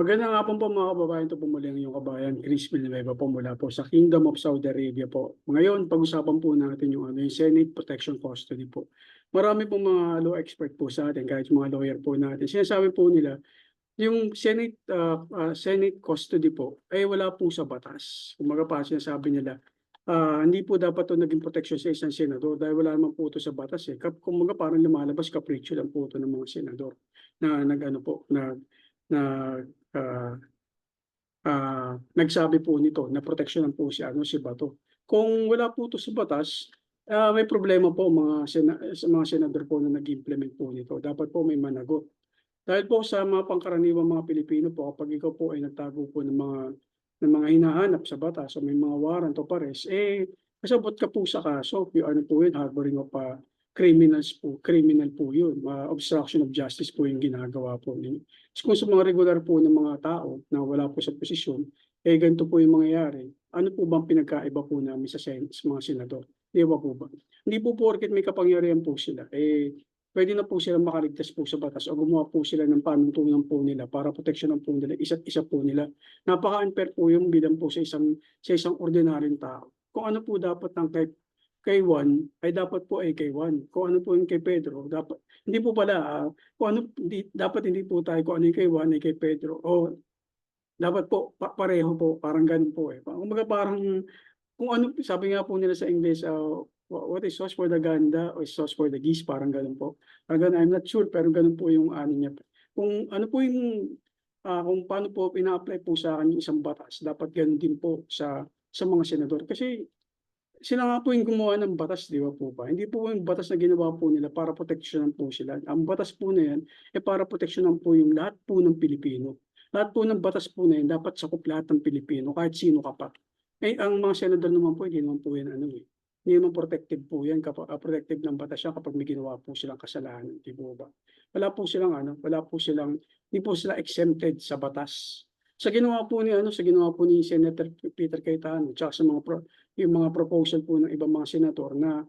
Magandang hapon po mga kababayan. Ito po muli ang iyong kabayan, Chris Villanueva po mula po sa Kingdom of Saudi Arabia po. Ngayon, pag-usapan po natin yung Senate Protection Custody po. Marami po mga law expert po sa atin, kahit mga lawyer po natin. Sinasabi po nila, yung Senate custody po, ay wala po sa batas. Kumaga pa, sinasabi nila, hindi po dapat to naging protection sa isang senador dahil wala naman po ito sa batas eh. Kumaga parang lumalabas kapritsyo lang po ito ng mga senador na nag-ano po, na ah, nagsabi po nito na proteksyonan po si Bato. Kung wala po ito sa batas, may problema po sa mga senador po na nag-implement po nito. Dapat po may managot. Dahil po sa mga pangkaraniwang mga Pilipino po, kapag ikaw po ay nagtago po ng mga hinahanap sa batas o may mga warrant o pares, kasabot ka po sa kaso. Yung ano po yun, harboring of criminal po yun. Obstruction of justice po yung ginagawa po ninyo. So, kung sa mga regular po ng mga tao na wala po sa posisyon, ganito po yung mangyayari. Ano po bang pinagkaiba po namin sa mga senador? Di ba po ba? Hindi po porket may kapangyarihan po sila, pwede na po silang makaligtas po sa batas o gumawa po sila ng panuntunan po nila para proteksyonan po nila isa't isa po nila. Napaka-unfair po yung bilang po sa isang ordinaryong tao. Kung ano po dapat ng kay Juan ay dapat po ay kay Juan. Kung ano po yung kay Pedro, dapat hindi po pala kung ano dapat hindi po tayo kung ano yung kay Juan ay kay Pedro. O dapat po pareho po, parang ganun po eh. Kumbaga parang kung ano sabi nga po nila sa English, what is sauce for the ganda or sauce for the geese, parang ganun po. Parang ganun, I'm not sure, pero ganun po yung ano niya. Kung ano po yung, kung paano po pina-apply po sa akin yung isang batas, dapat ganun din po sa mga senador. Kasi sila nga po yung gumawa ng batas, di ba po ba? Hindi po yung batas na ginawa po nila para proteksyonan po sila. Ang batas po na yan, para proteksyonan po yung lahat po ng Pilipino. Lahat po ng batas po na yan, dapat sakop lahat ng Pilipino, kahit sino ka pa. Ang mga senador naman po, hindi naman po yan ano eh. Hindi naman protected po yan, protected ng batas yan kapag may ginawa po silang kasalanan, di po ba? Hindi po sila exempted sa batas. Sa ginawa po ni Senator Peter Cayetano, tsaka yung mga proposal po ng ibang mga senator na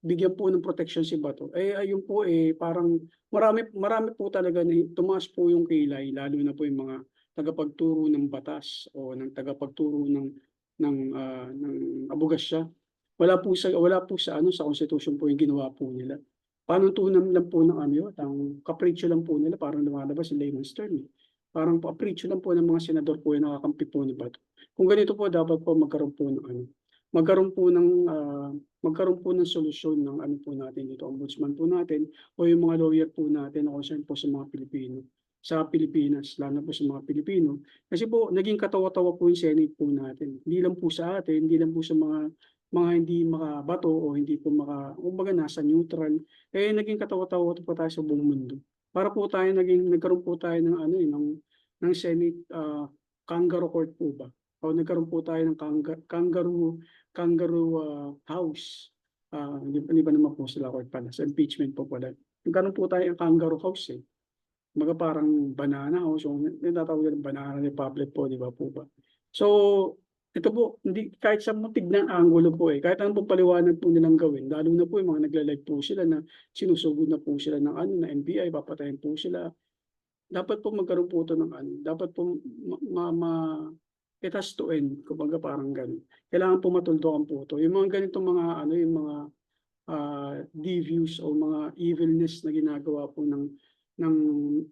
bigyan po ng protection si Bato, ayun po parang marami po talaga na tumaas po yung kilay, lalo na po yung mga tagapagturo ng batas o ng tagapagturo ng abogasya. Wala po sa konstitusyon po yung ginawa po nila. Panuntunan lang po ng ano yun, ang kapritsyo lang po nila, parang lumalabas yung layman's term eh. Parang kapritsyo lang po ng mga senador po yung nakakampi po ni Bato. Kung ganito po, dapat po magkaroon po ng solusyon ng ano po natin dito, ombudsman po natin o yung mga lawyer po natin na concern po sa mga Pilipino, sa Pilipinas, lalo na po sa mga Pilipino. Kasi po, naging katawa-tawa po yung Senate po natin. Hindi lang po sa atin, hindi lang po sa mga hindi makabato o hindi po kumbaga nasa neutral, naging katawa-tawa po tayo sa buong mundo. Para po tayo nagkaroon po tayo ng ano ng Senate kangaroo court po ba? O nagkaroon po tayo ng kangaroo house. Hindi ba naman po sila court pala, sa impeachment po pala. Nagkaroon po tayo ng kangaroo house eh. Mga parang banana house, o tinatawag ng banana republic po, di ba po ba? So, ito po, hindi, kahit sa mutig ng angulo po kahit anong pong paliwanag po nilang gawin, lalo na po yung mga nagla-live po sila na sinusugod na po sila ng na NBI, papatayin po sila. Dapat po magkaroon po ito ng dapat po it has to end, kumbaga parang ganun. Kailangan po matuldukan po ito. Yung mga ganitong mga yung mga devious o mga evilness na ginagawa po ng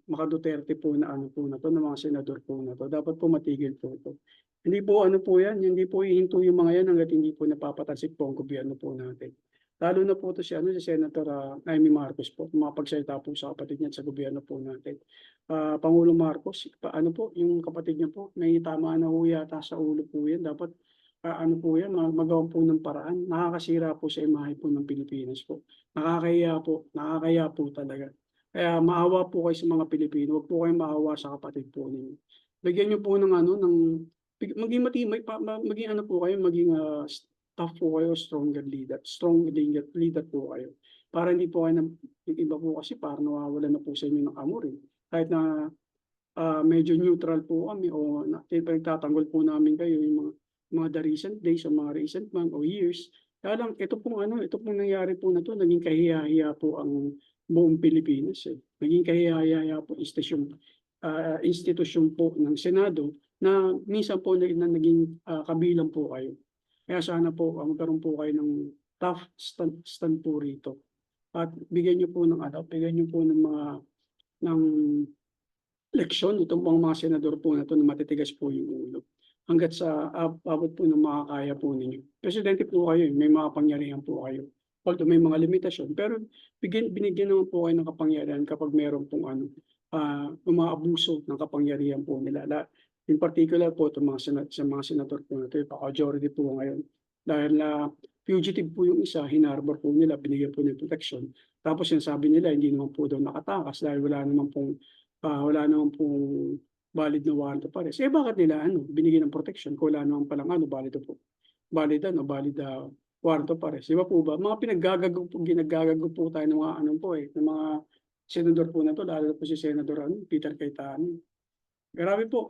mga Duterte po na po na to, ng mga senador po na to, dapat po matigil po ito. Hindi po po yan, hindi po ihinto yung mga yan hangga't hindi po napapatalsik po ang gobyerno po natin. Lalo na po ito si Senator Amy Marcos po, mapagsalita po sa kapatid niya sa gobyerno po natin. Pangulong Marcos, po, yung kapatid niya po, may tama na ho yata sa ulo po yan. Dapat po yan, magawa po ng paraan. Nakakasira po sa imahe po ng Pilipinas po. Nakakaya po talaga. Kaya maawa po kayo sa mga Pilipino, huwag po kayong maawa sa kapatid po ninyo. Bigyan niyo po maging matibay, maging po kayo, maging tough po kayo, strong leader po kayo. Para hindi po kayo, yung iba po kasi parang nawawala na po sa inyo ng amor eh. Kahit na medyo neutral po kami o pinagtatanggol po namin kayo yung mga the recent days o mga recent month o years. Kaya lang, ito pong nangyari po na to, naging kahiya-hiya po ang buong Pilipinas eh. Naging kahiya-hiya po istasyon. institusyon po ng Senado na minsan po naging kabilang po kayo. Kaya sana po magkaroon po kayo ng tough stand po rito. At bigyan niyo po ng mga ng leksyon itong mga senador po na 'to na matitigas po yung ulo. Hangga't sa abot po ng makakaya po ninyo. Presidente po kayo, may makapangyarihan po kayo. Although may mga limitasyon, pero binigyan naman po kayo ng kapangyarihan kapag meron pong umaabuso ng kapangyarihan po nila. In particular po itong sa mga senador po na 'to, majority po ngayon. Dahil fugitive po yung isa, hinarbor po nila, binigyan po ng protection. Tapos sinasabi nila hindi naman po daw nakatakas dahil wala naman pong valid na warrant of arrest. Bakit nila binigyan ng protection kung wala naman palang valid warrant of arrest. Di ba po ba? Mga ginagagago po tayo ng mga ng mga senador po na to, lalo po si Senador Peter Cayetano. Grabe po,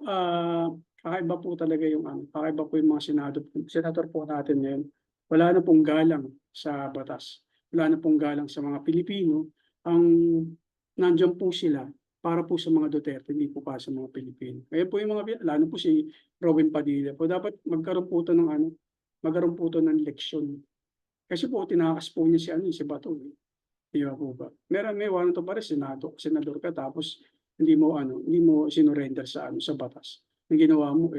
kakaiba po talaga kakaiba po yung mga senador po natin ngayon. Wala na pong galang sa batas. Wala na pong galang sa mga Pilipino. Nandiyan po sila para po sa mga Duterte, hindi po para sa mga Pilipino. Kaya po yung lalo po si Robin Padilla po, dapat magkaroon po ito ng leksyon. Kasi po, tinakas po niya si Bato. Di ba po ba? May warrant of arrest, senador ka, tapos hindi mo sinurrender sa batas. Ang ginawa mo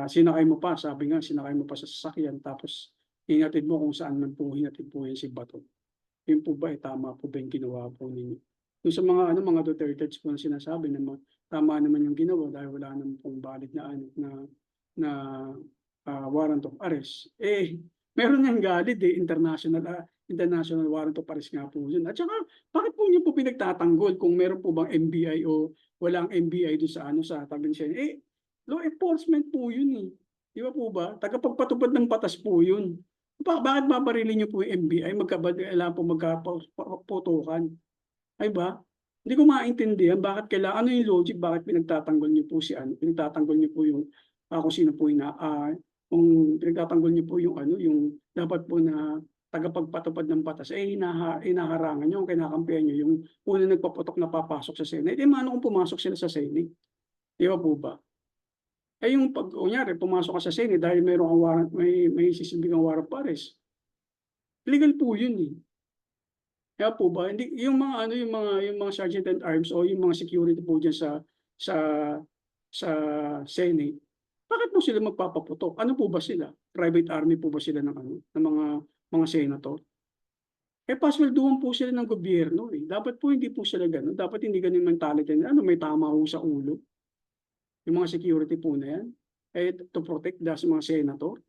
sinakay mo pa, sabi nga, sinakay mo pa sa sasakyan, tapos hinatid mo kung saan man po hinatid po yan si Bato. Yun po ba, tama po ba yung ginawa po ninyo? Yung sa mga Duterte po na sinasabi na tama naman yung ginawa dahil wala naman pong valid na warrant of arrest. Meron niyang valid international warrant of arrest nga po yun. At saka, bakit po niyo po pinagtatanggol kung meron po bang NBI o walang NBI doon sa Tabensian? Law enforcement po yun . Di ba po ba? Tagapagpatupad ng batas po yun. Bakit babarilin niyo po yung NBI? Kailangan po magkaputukan. Ay ba? Hindi ko maintindihan bakit kailangan, ano yung logic, bakit pinagtatanggol niyo po pinagtatanggol niyo po yung kung sino po kung pinagtatanggol niyo po yung dapat po na tagapagpatupad ng batas, hinaharangan niyo, kinakampihan niyo yung una nagpaputok na papasok sa Senate. Mano kung pumasok sila sa Senate? Di ba po ba? Yung kunyari, pumasok ka sa Senate dahil mayroong kang warrant, may sisilbing kang warrant of arrest. Legal po yun . Kaya po ba, hindi yung mga sergeant at arms o yung mga security po diyan sa Senate, bakit po sila magpapaputok? Ano po ba sila? Private army po ba sila ng mga senator? Paswelduhan po sila ng gobyerno . Dapat po hindi po sila gano'n. Dapat hindi ganun mentality. May tama ho sa ulo. Yung mga security po na yan. To protect sa mga senator.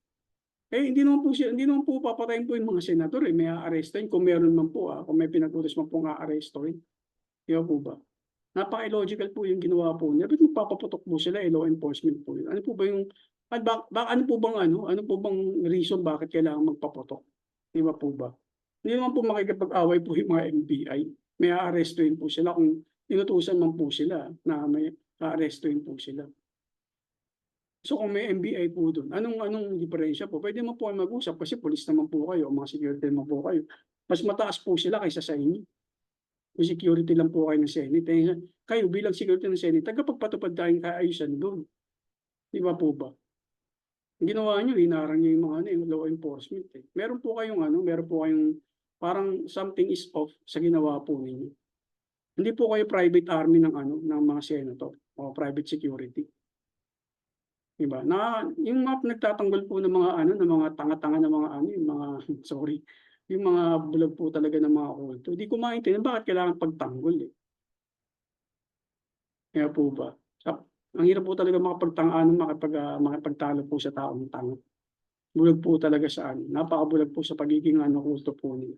Hindi naman po papatayin po yung mga senador . May aarestuhin kung meron man po kung may pinag-utos man po aarestuhin. Di ba po ba? Napaka-illogical po yung ginawa po niya. Bakit magpapaputok po sila? Law enforcement po yun. Ano po ba yung ano po bang reason bakit kailangan magpaputok? Di ba po ba? Hindi naman po makikipag-away po yung mga NBI. May aarestuhin po sila kung inutusan man po sila na may aarestuhin po sila. So kung may NBI po doon, anong diferensya po? Pwede mo po mag-usap kasi police naman po kayo, mga security naman po kayo. Mas mataas po sila kaysa sa inyo. Kung security lang po kayo ng Senate. Kayo bilang security ng Senate, tagapagpatupad tayong kaayusan doon. Di ba po ba? Ang ginawa nyo, hinarang nyo yung law enforcement . Meron po kayong parang something is off sa ginawa po ninyo. Hindi po kayo private army ng mga senator o private security. Diba? Yung mga nagtatanggol po ng mga tanga-tanga ng yung mga bulag po talaga ng mga kulto. Hindi ko maintindihan bakit kailangan pagtanggol . Kaya po ba? Ang hirap po talaga makapagtalo po sa taong tanga. Bulag po talaga napakabulag po sa pagiging kulto po nila.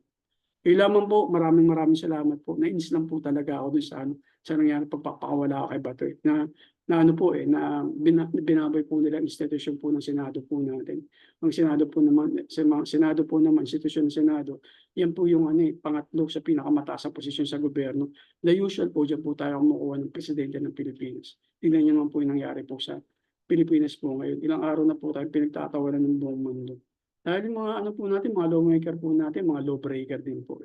Lamang po, maraming salamat po. Nainis lang po talaga ako dun sa nangyari pagpapakawala kay Bato . Na binaboy po nila ang institusyon po ng Senado po natin. Ang Senado po naman, institusyon ng Senado, yan po yung pangatlo sa pinakamataas na posisyon sa gobyerno. The usual po, dyan po tayo kumukuha ng presidente ng Pilipinas. Tingnan niyo naman po yung nangyari po sa Pilipinas po ngayon. Ilang araw na po tayo pinagtatawanan ng buong mundo. Dahil yung mga mga lawmaker po natin, mga lawbreaker din po .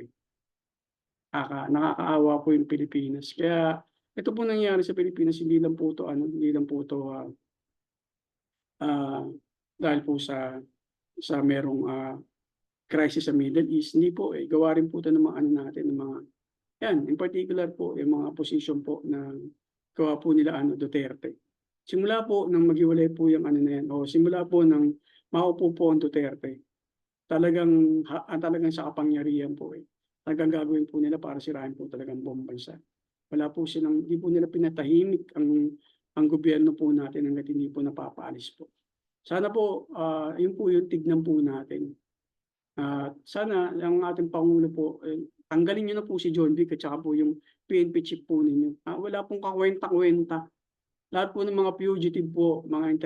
Nakakaawa po yung Pilipinas. Kaya ito po nangyari sa Pilipinas hindi lang po 'to ano, hindi lang po 'to, ah, dahil po sa merong, crisis sa Middle East, hindi po, gawa rin po 'to ng mga ano natin, ng mga 'yan, in particular po yung mga posisyon po na gawa po nila ano, Duterte. Simula po nang maghiwalay po yung ano na 'yan o simula po ng maupo po ang Duterte, talagang sa kapangyarihan po, talagang gagawin po nila para sirain po talaga ang buong bansa. Wala po silang hindi po nila pinatahimik ang gobyerno po natin hangga't hindi po napapaalis po. Sana po, yun po yung tignan po natin. At sana ang ating pangulo po, tanggalin niyo na po si John Vic at saka po yung PNP chief po ninyo. Wala pong kakuwenta-kuwenta. Lahat po ng mga fugitive po, mga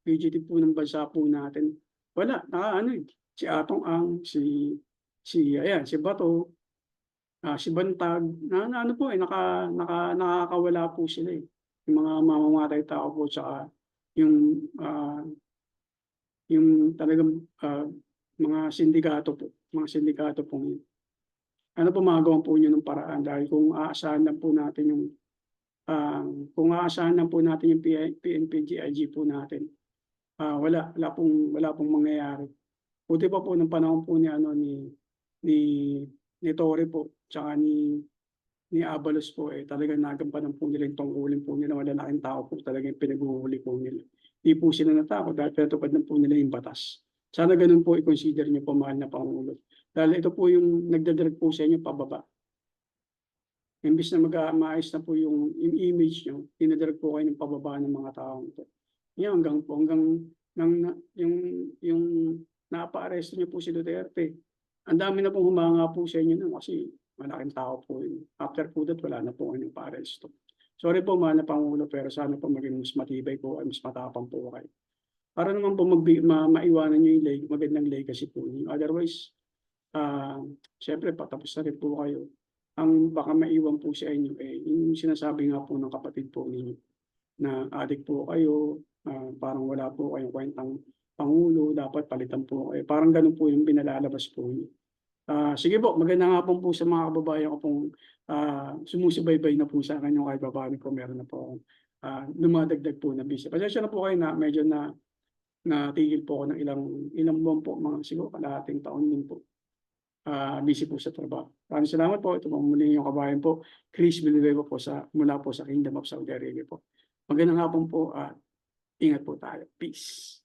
fugitive po ng bansa po natin, wala, nakaano, si Atong Ang, ayan, si Bato, si Bantag, na ano po, nakakawala po sila, yung mga mamamatay tao po tsaka yung, yung talagang, mga sindikato pong yun. Ano po magawan po niyo ng paraan dahil kung aasahan lang po natin yung PNP, GIG po natin, wala pong mangyayari. Buti pa po nung panahon po ni ano, ni ni Torre po, tsaka ni Abalos po, talagang nagampanan po nila yung tungkulin po nila, malalaking tao po talaga yung pinaghuhuli po nila. Di po sila natakot dahil pinatupad na po nila yung batas. Sana gano'n po i-consider niyo po, mahal na Pangulo. Dahil ito po yung nagda-drag po sa inyo pababa. Imbes na maayos na po yung image niyo, dina-drag po kayo ng pababa ng mga taong ito. Yan hanggang yung napaaresto niyo po si Duterte. Ang dami na pong humanga po sa inyo nun kasi malaking tao po yun. After po that, wala na po kayong paaresto. Sorry po, mahal na Pangulo, pero sana po maging mas matibay po, mas matapang po kayo. Para naman po maiwanan niyo yung magandang legacy po niyo. Otherwise, siyempre patapos na rin po kayo. Ang baka maiwan po sa inyo, yung sinasabi nga po ng kapatid po ninyo na adik po kayo, parang wala po kayong kwentang Pangulo, dapat palitan po kayo. Parang gano'n po yung pinalalabas po niyo. Sige po, magandang hapon po sa mga kababayan ko pong, sumusubaybay na po sa akin yung kahit papaano po meron na po akong, dumadagdag po na busy. Pasensya na po kayo na medyo natigil po ako ng ilang buwan po, mga siguro kalahating taon din po. Busy po sa trabaho. Maraming salamat po. Ito po muli yung kabayan po, Chris Villanueva po mula po sa Kingdom of Saudi Arabia po. Magandang hapon po at ingat po tayo. Peace.